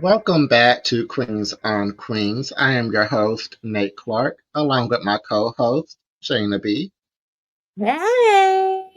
Welcome back to Queens on Queens. I am your host, Nate Clark, along with my co-host, Shanna B. Hey,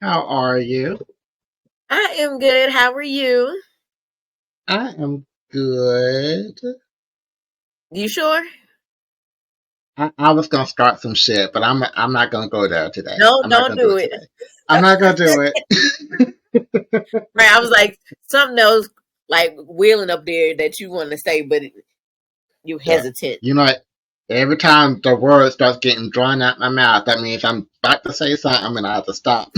How are you? I am good. How are you? I am good. You sure? I was gonna start some shit, but I'm not gonna go there today. No, I'm not don't gonna do do it it. today. I'm not gonna do it. Right, I was like something else, like wheeling up there that you want to say, but you Yeah. hesitant. You know what? Every time the word starts getting drawn out my mouth, that means I'm about to say something and I have to stop.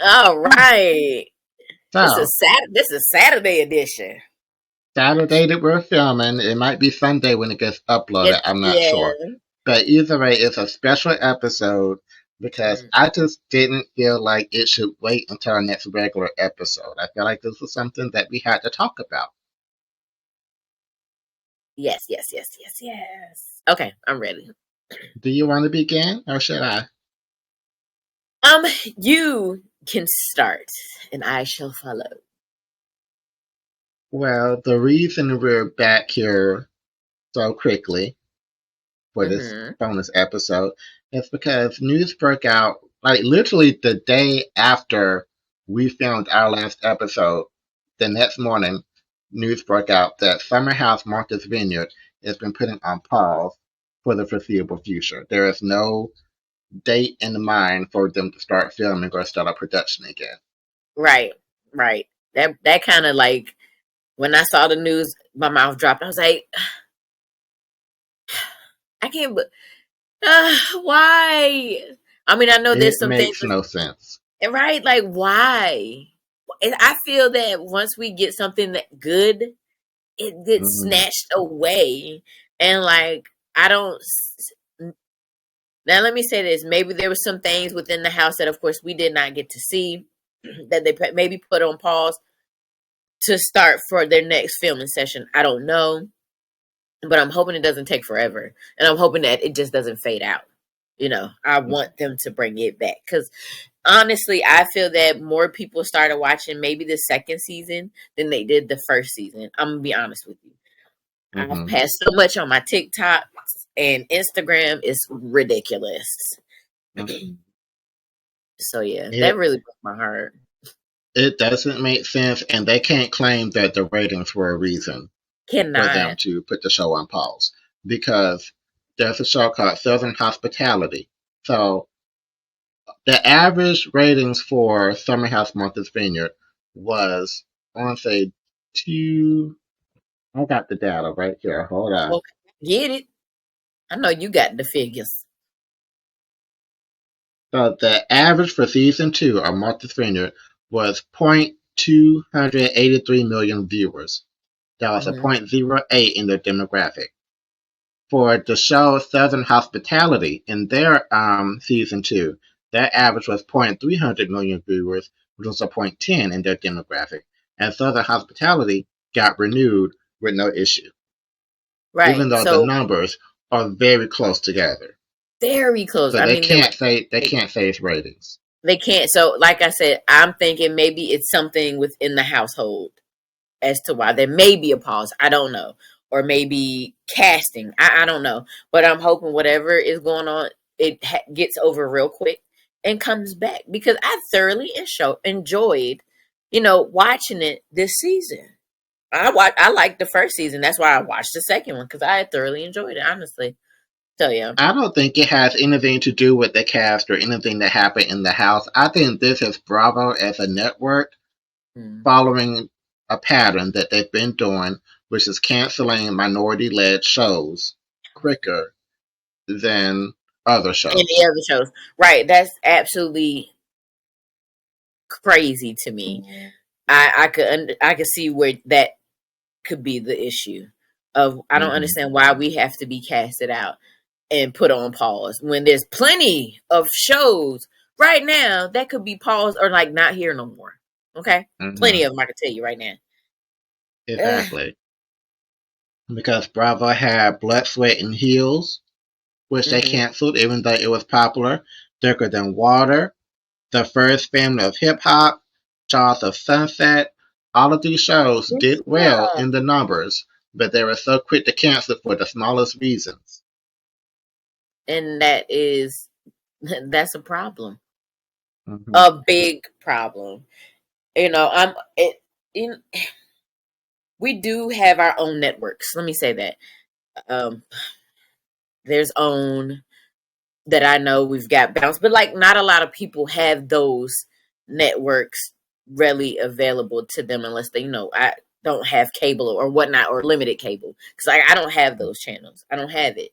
All right, this So, is Saturday edition. Saturday that we're filming, it might be Sunday when it gets uploaded, I'm not Yeah. sure. But either way, it's a special episode because Mm, I just didn't feel like it should wait until our next regular episode. I feel like this was something that we had to talk about. yes, yes, yes, yes, yes. Okay, I'm ready. Do you want to begin or should I? Um, you can start, and I shall follow. Well, the reason we're back here so quickly for this Mm-hmm. bonus episode is because news broke out like literally the day after we filmed our last episode. The next morning, news broke out that Summer House Martha's Vineyard has been putting on pause for the foreseeable future. There is no date in mind for them to start filming or start up production again. Right, right. That kind of like when I saw the news, my mouth dropped. I was like, I can't. Why? I mean, I know there's It some things, makes no sense. right? Like, why? And I feel that once we get something that good, it gets Hmm. snatched away, and like I don't. Now, let me say this: maybe there were some things within the house that, of course, we did not get to see that they maybe put on pause to start for their next filming session. I don't know, but I'm hoping it doesn't take forever, and I'm hoping that it just doesn't fade out. I want them to bring it back because honestly, I feel that more people started watching maybe the second season than they did the first season. I'm gonna be honest with you. I've Hmm. had so much on my TikTok and Instagram is ridiculous. So yeah, that It really broke my heart. it doesn't make sense, and they can't claim that the ratings were a reason for them Cannot. to put the show on pause because there's a show called Southern Hospitality. So the average ratings for Summer House Martha's Vineyard was, I want to say, two. I got the data right here. Hold on. Okay, get it. I know you got the figures. So the average for season two of Martha's Vineyard was 0.283 million viewers. That was a Hmm. 0.08 in their demographic. For the show Southern Hospitality in their season two, their average was 0.300 million viewers, which was a 0.10 in their demographic. And Southern Hospitality got renewed with no issue, even Right. though the So numbers are very close together. very close. So I they mean, the can't say they rate. can't say it's ratings. They can't. So, like I said, I'm thinking maybe it's something within the household as to why there may be a pause. I don't know. Or maybe casting. I don't know. But I'm hoping whatever is going on, it gets over real quick and comes back because I thoroughly enjoyed, watching it this season. I liked the first season. That's why I watched the second one because I thoroughly enjoyed it, honestly. So, yeah. I don't think it has anything to do with the cast or anything that happened in the house. I think this is Bravo as a network Mm. following a pattern that they've been doing, which is canceling minority led shows quicker than other Any shows. other shows. Right. That's absolutely crazy to me. I could see where that could be the issue of I don't Hmm. understand why we have to be casted out and put on pause when there's plenty of shows right now that could be paused or like not here no more. Okay, plenty Hmm. of them I can tell you right now. Ugh. Exactly. Because Bravo had Blood, Sweat, and Heels, which they Hmm. canceled even though it was popular. Thicker Than Water, The First Family of Hip Hop, Shaws of Sunset, all of these shows did well Yeah. in the numbers, but they were so quick to cancel for the smallest reasons. And that is that's a problem. Hmm. A big problem. You know, in, we do have our own networks. Let me say that. Um, there's OWN that I know we've got Bounce, but like not a lot of people have those networks readily available to them unless they, I don't have cable or whatnot or limited cable because I don't have those channels. I don't have it,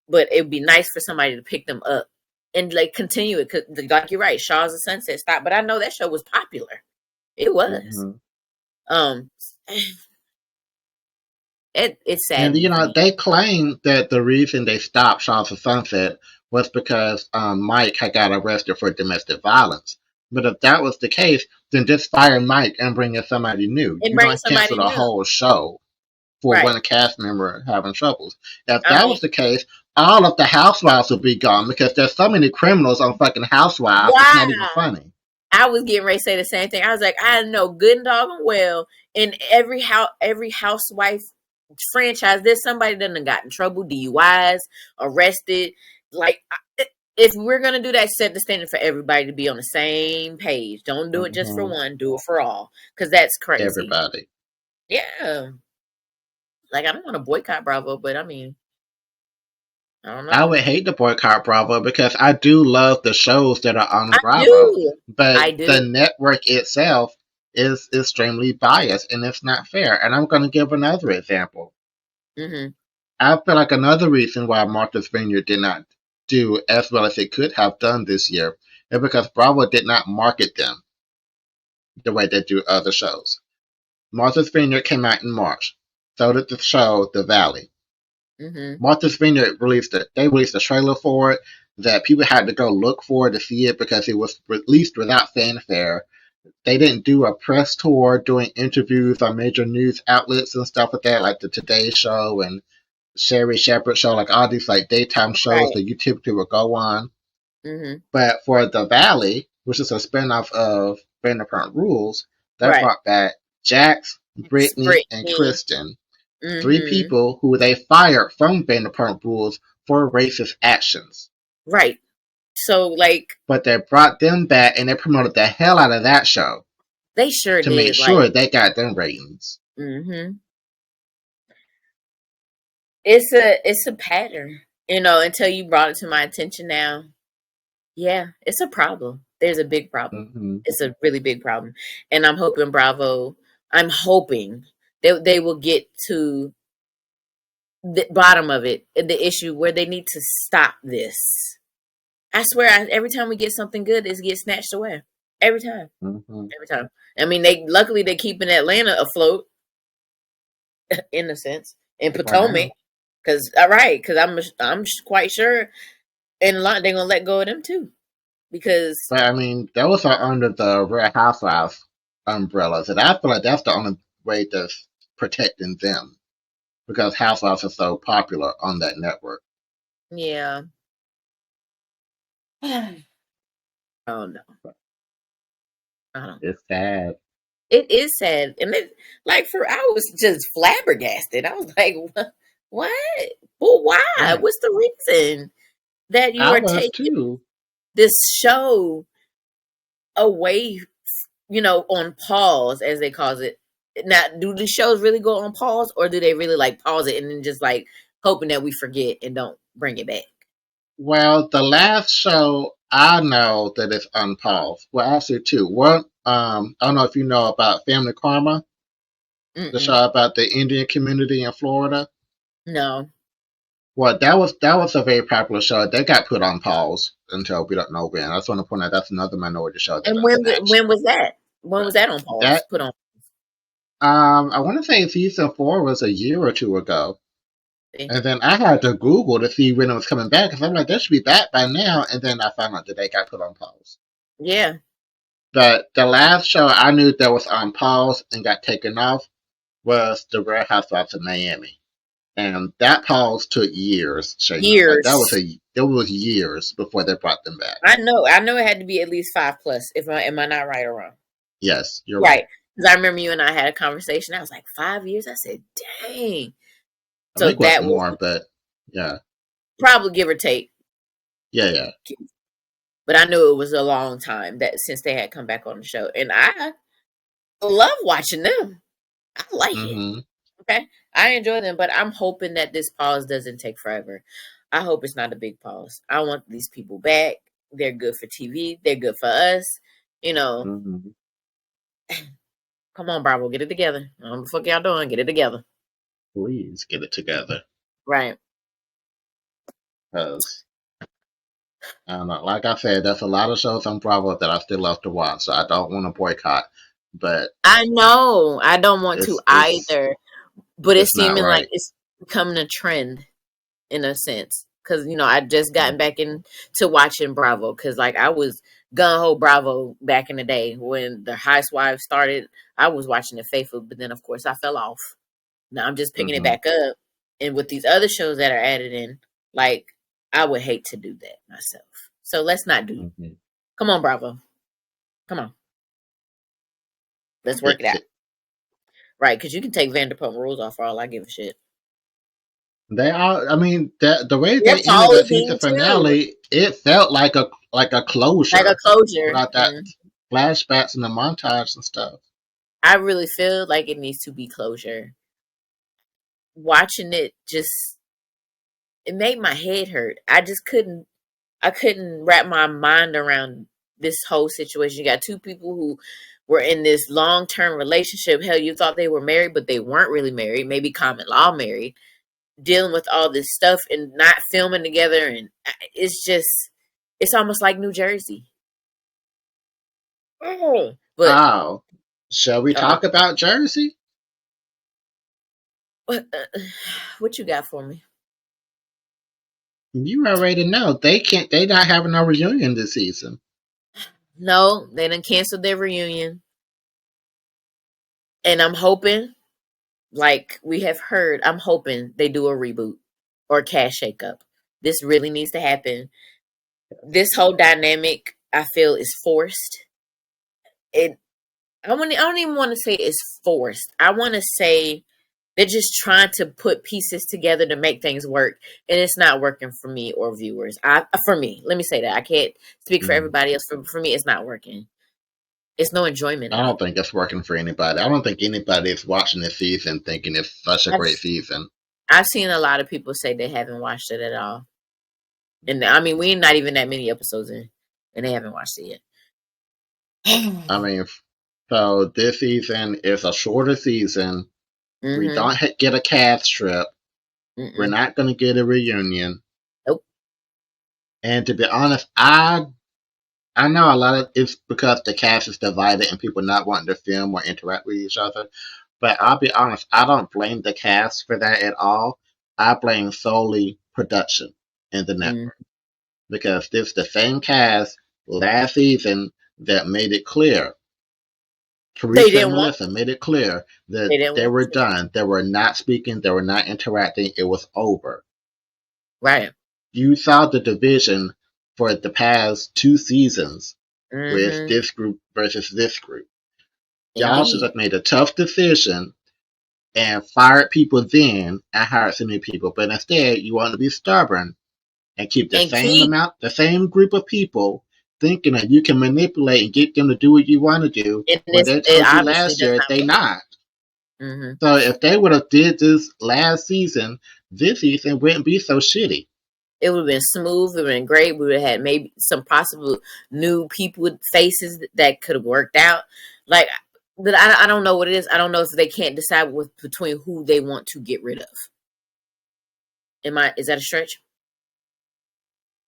but it'd be nice for somebody to pick them up and like continue it. Cause like you're right, Shaw's of Sunset stopped, but I know that show was popular. It was. Hmm. Um, it's And saddening for me. they claim that the reason they stopped Shaws of Sunset was because Mike had got arrested for domestic violence. But if that was the case, then just fire Mike and bring in somebody new. And You bring don't cancel somebody the new, whole show for right? one cast member having troubles. If I that mean, was the case, all of the Housewives would be gone because there's so many criminals on fucking Housewives. It's not even wow. funny. I was getting ready to say the same thing. I was like, I know good and doggone well in every housewife franchise, there's somebody that done got in trouble, DUIs, arrested. Like, if we're gonna do that, set the standard for everybody to be on the same page. Don't do it just for Hmm. one, do it for all, because that's crazy. Everybody. Yeah, like I don't want to boycott Bravo, but I mean, I don't I know. would hate to boycott Bravo because I do love the shows that are on I Bravo, do, but I do. the network itself is extremely biased and it's not fair. And I'm going to give another example. Hmm. I feel like another reason why Martha's Vineyard did not do as well as it could have done this year is because Bravo did not market them the way they do other shows. Martha's Vineyard came out in March. So did the show The Valley. Hmm. Martha's Vineyard they released a trailer for it that people had to go look for to see it because it was released without fanfare. They didn't do a press tour doing interviews on major news outlets and stuff like that, like the Today Show and Sherry Shepherd Show, like all these like daytime shows Right. that you typically would go on. Hmm. But for The Valley, which is a spinoff of Vanderpump Rules, they Right. brought back Jax, It's Brittany, and Brittany. Kristen, three Hmm. people who they fired from Vanderpump Rules for racist actions. Right. So like But they brought them back and they promoted the hell out of that show they sure to make did. Like, sure they got them ratings. hmm, it's a pattern. Until you brought it to my attention now. Yeah, it's a problem. There's a big problem. Hmm. It's a really big problem. And I'm hoping Bravo, I'm hoping they will get to the bottom of it, the issue where they need to stop this. I swear, every time we get something good, it gets snatched away. Every time. Hmm. Every time. I mean, they keeping Atlanta afloat in a sense, in For Potomac, now. because all right, because I'm quite sure in a lot they're gonna let go of them too, because But I mean, those are under the Real Housewives umbrellas. And I feel like that's the only way that's protecting them because Housewives are so popular on that network. yeah. Oh no, I don't. It's sad. It is sad, and like I was just flabbergasted. I was like, what? What? Well, why? Right. What's the reason that you I are was taking too. this show away, on pause, as they call it? Now, do the shows really go on pause, or do they really like pause it and then just like hoping that we forget and don't bring it back? Well, the last show I know that is unpaused. Well, actually, two. One, I don't know if you know about Family Karma, the Mm-mm. show about the Indian community in Florida. No. Well, that was a very popular show. They got put on pause until we don't know when. I just want to point out that's another minority show that And been snatched. when was that? When But was that on pause? that, Put on. I want to say season 4 was a year or two ago. Eh, And then I had to Google to see when it was coming back because I'm like, they should be back by now. And then I found out that they got put on pause. Yeah. But the last show I knew that was on pause and got taken off was The Real Housewives of Miami. And that pause took years, Shayna. Like Years. that was years before they brought them back. I know. I know it had to be at least 5 plus. If am I not right or wrong? Yes, you're right. Right. Because I remember you and I had a conversation. I was like, 5 years? I said, dang. I So think it was that was more, but yeah, probably give or take. yeah, yeah. But I knew it was a long time that since they had come back on the show. And I love watching them. I like it. Mm-hmm. Okay. I enjoy them, but I'm hoping that this pause doesn't take forever. I hope it's not a big pause. I want these people back. They're good for TV. They're good for us. You know, Mm-hmm. come on, Bravo, get it together. I don't know what the fuck y'all doing. Get it together. Please get it together. Right. Because, I don't know, like I said, there's a lot of shows on Bravo that I still love to watch, so I don't want to boycott, but I know. I don't want to it's either. But it's it's not seeming like right. it's becoming a trend in a sense. Cause I just Mm-hmm. gotten back into watching Bravo. Cause like I was gun ho Bravo back in the day when the Housewives started. I was watching it faithful, but then of course I fell off. Now I'm just picking it Mm-hmm. back up. And with these other shows that are added in, like I would hate to do that myself. So let's not do. Mm-hmm. Come on, Bravo. Come on. Let's work it Fix out. it. Right, because you can take Vanderpump Rules off for all I give a shit. They are. I mean, the way They're they ended the season pausing too. finale, it felt like a Like a closure closure. without that flashbacks and the montage and stuff. I really feel like it needs to be closure. Watching it just it made my head hurt. I couldn't wrap my mind around this whole situation. You got two people who were in this long term relationship. Hell, you thought they were married, but they weren't really married, maybe common law married, dealing with all this stuff and not filming together, and it's just it's almost like New Jersey. But Oh, shall we uh talk about Jersey? what you got for me? You already know they can't. They not having a reunion this season. No, they done canceled their reunion. And I'm hoping, like we have heard, I'm hoping they do a reboot or a cash shakeup. This really needs to happen. This whole dynamic, I feel, is forced. It I don't even want to say it's forced. I want to say they're just trying to put pieces together to make things work, and it's not working for me or viewers. For me, let me say that I can't speak for Mm. everybody else. For me, it's not working. It's no enjoyment I in don't it. think it's working for anybody. I don't think anybody is watching this season thinking it's such a I've great season. I've seen a lot of people say they haven't watched it at all, and I mean we're not even that many episodes in, and they haven't watched it yet. I mean, so this season is a shorter season. We Mm-hmm. don't get a cast trip. We're Mm-mm. not going to get a reunion. Nope. And to be honest, I know a lot of it's because the cast is divided and people not wanting to film or interact with each other. But I'll be honest, I don't blame the cast for that at all. I blame solely production and the Mm. network because it's the same cast last season that made it clear. They Teresa and didn't want. Melissa made it clear that They didn't they want were to. done. They were not speaking. They were not interacting. It was over. Right. You saw the division for the past two seasons with Mm-hmm. this group versus this group. Y'all should Indeed. have made a tough decision and fired people then and hired some new people. But instead, you want to be stubborn and keep the And same keep amount, the same group of people, thinking that you can manipulate and get them to do what you want to do. and When this they it told you obviously last does year not they work. not. Mm-hmm. So if they would have did this last season, this season wouldn't be so shitty. It would have been smooth. It would have been great. We would have had maybe some possible new people with faces that could have worked out. Like, but I don't know what it is. I don't know if they can't decide between who they want to get rid of. Is that a stretch?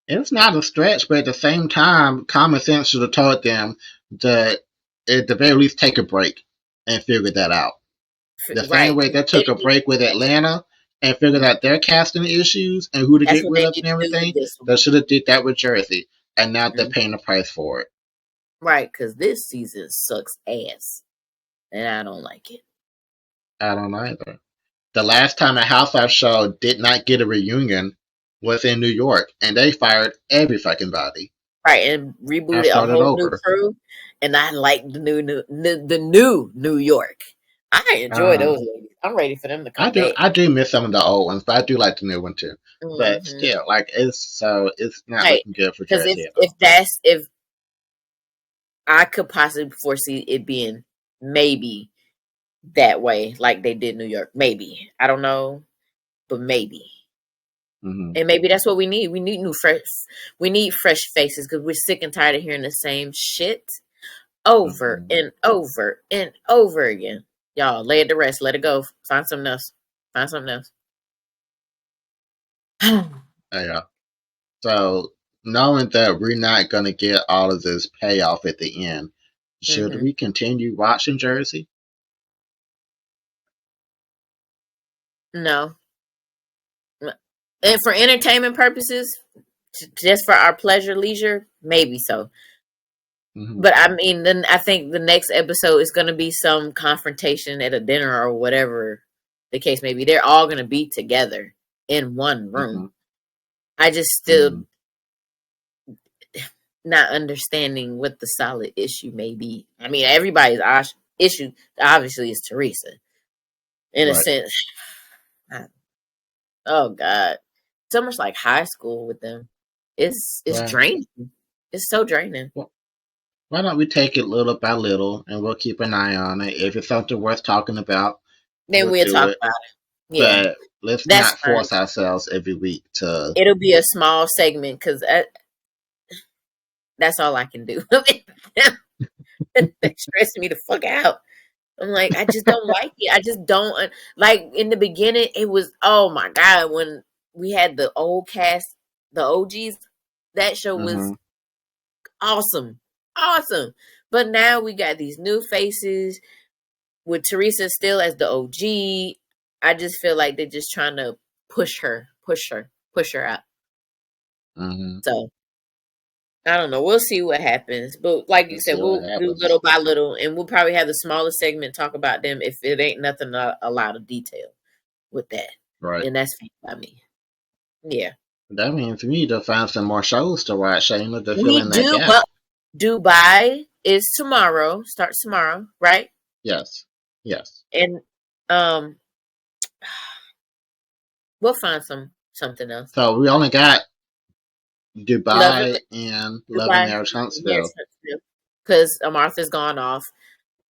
It's not a stretch, but at the same time, common sense should have told them that at the very least take a break and figure that out. The same Right. way 'Cause they they took a didn't even break with do that. Atlanta and figured out their casting issues and who to That's get what rid they of need and to do with everything, this they one. should have did that with Jersey. And now they're Mhm. paying the price for it. Right, because this season sucks ass, and I don't like it. I don't either. The last time a Housewives show did not get a reunion was in New York, and they fired every fucking body. right, and I rebooted a started whole new over. crew, and I like the new New York. I enjoy Uh, those ladies. I'm ready for them to I come do back. I do miss some of the old ones, but I do like the new one too. But Hmm. still, like it's not Right, looking good for because Jersey at if I could possibly foresee it being maybe that way, like they did New York, maybe I don't know, but maybe. all. And maybe that's what we need. We need we need fresh faces because we're sick and tired of hearing the same shit over Hmm. and over and over again. Y'all, lay it to rest. Let it go. Find something else. Find something else. Yeah. So knowing that we're not gonna get all of this payoff at the end, should Hmm. we continue watching Jersey? No. And for entertainment purposes, just for our pleasure, leisure, maybe so. Hmm. But I mean, then I think the next episode is going to be some confrontation at a dinner or whatever the case may be. They're all going to be together in one Hmm. room. I just still Hmm. not understanding what the solid issue may be. I mean, everybody's issue obviously is Teresa in a Right. sense. Oh God, so much like high school with them. It's Well, draining. It's so draining. wh- why don't we take it little by little, and we'll keep an eye on it. If it's something worth talking about, Then we'll we'll do talk it. about it. Yeah, But let's that's not fine. force ourselves every week to. It'll be a small segment because that's all I can do. They stress me the fuck out. I'm like, I just don't like it. I just don't like. In the beginning, it was, oh my God, when we had the old cast, the OGs. That show was Hmm. awesome, awesome. But now we got these new faces with Teresa still as the OG. I just feel like they're just trying to push her out. Hmm. So I don't know. We'll see what happens. But like you Let's said, see what we'll do little happens. by little, and we'll probably have the smallest segment talk about them if it ain't nothing a lot of detail with that. Right. And that's fine by me. Yeah. That means we need to find some more shows to watch, Shayna, to fill We in that do, gap. but Dubai is tomorrow, starts tomorrow, right? Yes. Yes. And um we'll find something else. So we only got Love and Dubai and Love and Dubai, Marriage yes, Huntsville. because Martha's gone off.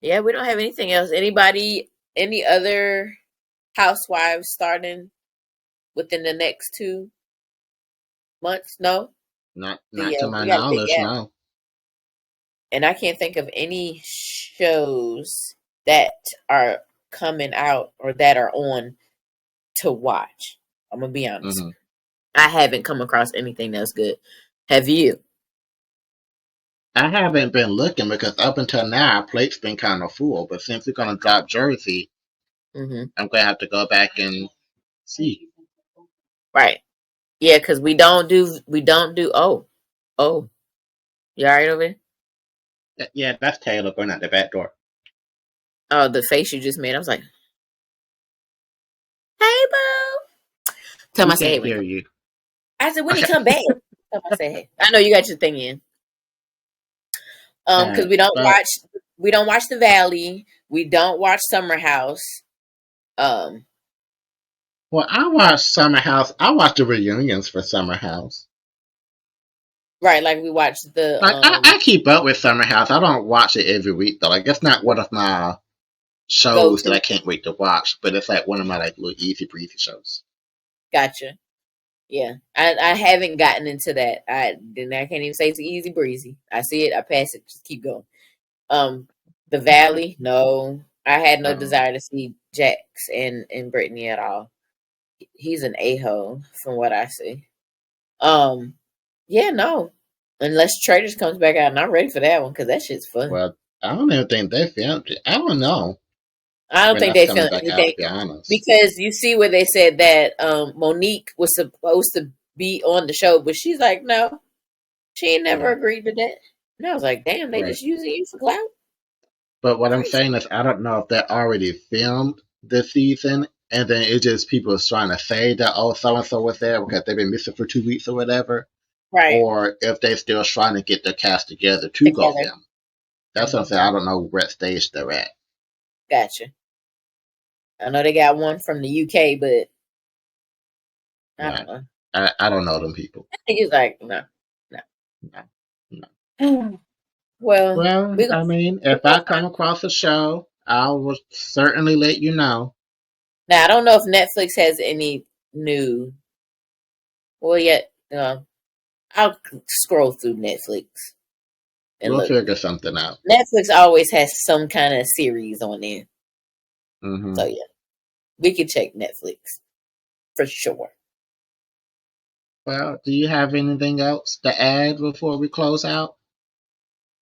Yeah, we don't have anything else. Anybody, any other housewives starting within the next 2 months? No. Not to my We got a big knowledge, gap, no. and I can't think of any shows that are coming out or that are on to watch. I'm gonna be honest. Hmm. I haven't come across anything that's good. Have you? I haven't been looking because up until now our plate's been kind of full. But since we're gonna drop Jersey, Hmm. I'm gonna have to go back and see. Right. Yeah, because we don't do. Oh, you all right over there? Yeah, that's Taylor going out the back door. Oh, the face you just made. I was like, hey, boo. Tell him We I said, hey, can't when he hear come. you. I said, when he Okay. come back. Tell him I said, hey. I know you got your thing in. Because But we don't watch The Valley. We don't watch Summer House. Um, well, I watched Summer House. I watched the reunions for Summer House. right, like we watch the Like I keep up with Summer House. I don't watch it every week though. Like it's not one of my go shows that to. I can't wait to watch, but it's like one of my like little easy breezy shows. Gotcha. Yeah, I haven't gotten into that. I can't even say it's easy breezy. I see it, I pass it, just keep going. The Valley, no, I had no Um, desire to see Jax and Brittany at all. He's an a-hole from what I see. Um, yeah, no, unless Traders comes back out, and I'm ready for that one because that shit's fun. well, I don't even think they filmed it. I don't know I don't when think that's they coming feel back out. To anything be honest, because you see where they said that Monique was supposed to be on the show, but she's like, no, she ain't never yeah, agreed to that. And I was like, damn, they right. just using you for clout? But what I'm Crazy. saying is, I don't know if they already filmed this season, and then it's just people trying to say that oh, so and so was there because they've been missing for 2 weeks or whatever. Right. or if they're still trying to get the cast together to go Together. film. That's what I'm saying. Hmm. I don't know what stage they're at. Gotcha. I know they got one from the UK, but I Right. don't know. I don't know them people. He's like, no, no. No, no. Well, Well, we gonna I mean, we if gonna I come find. across a show, I will certainly let you know. Now I don't know if Netflix has any new. Well, yet I'll scroll through Netflix and We'll look. figure something out. Netflix always has some kind of series on there, so Hmm. yeah, we can check Netflix for sure. Well, do you have anything else to add before we close out?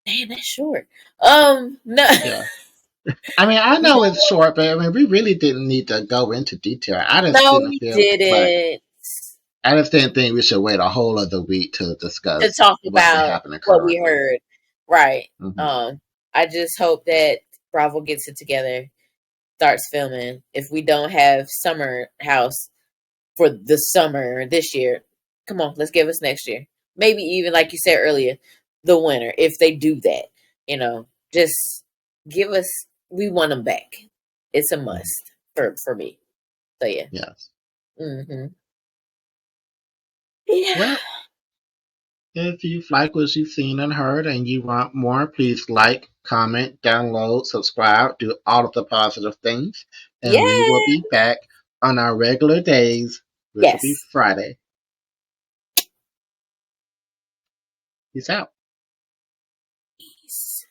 Man, that's short. No, Yeah. I mean, I know it's no, short, but I mean, we really didn't need to go into detail. no, we didn't. I just didn't think we should wait a whole other week to To discuss talk what's been about happening what we currently. heard. Right. Hmm. Um, I just hope that Bravo gets it together, starts filming. If we don't have Summer House for the summer this year, come on, let's give us next year. Maybe even like you said earlier, the winter. If they do that, just give us. We want them back. It's a must for me. So yeah. Yes. Hmm. Yeah. Well, if you've liked what you've seen and heard and you want more, please like, comment, download, subscribe, do all of the positive things. And we will Yeah. be back on our regular days, which will be Yes. Friday. Peace out. Peace.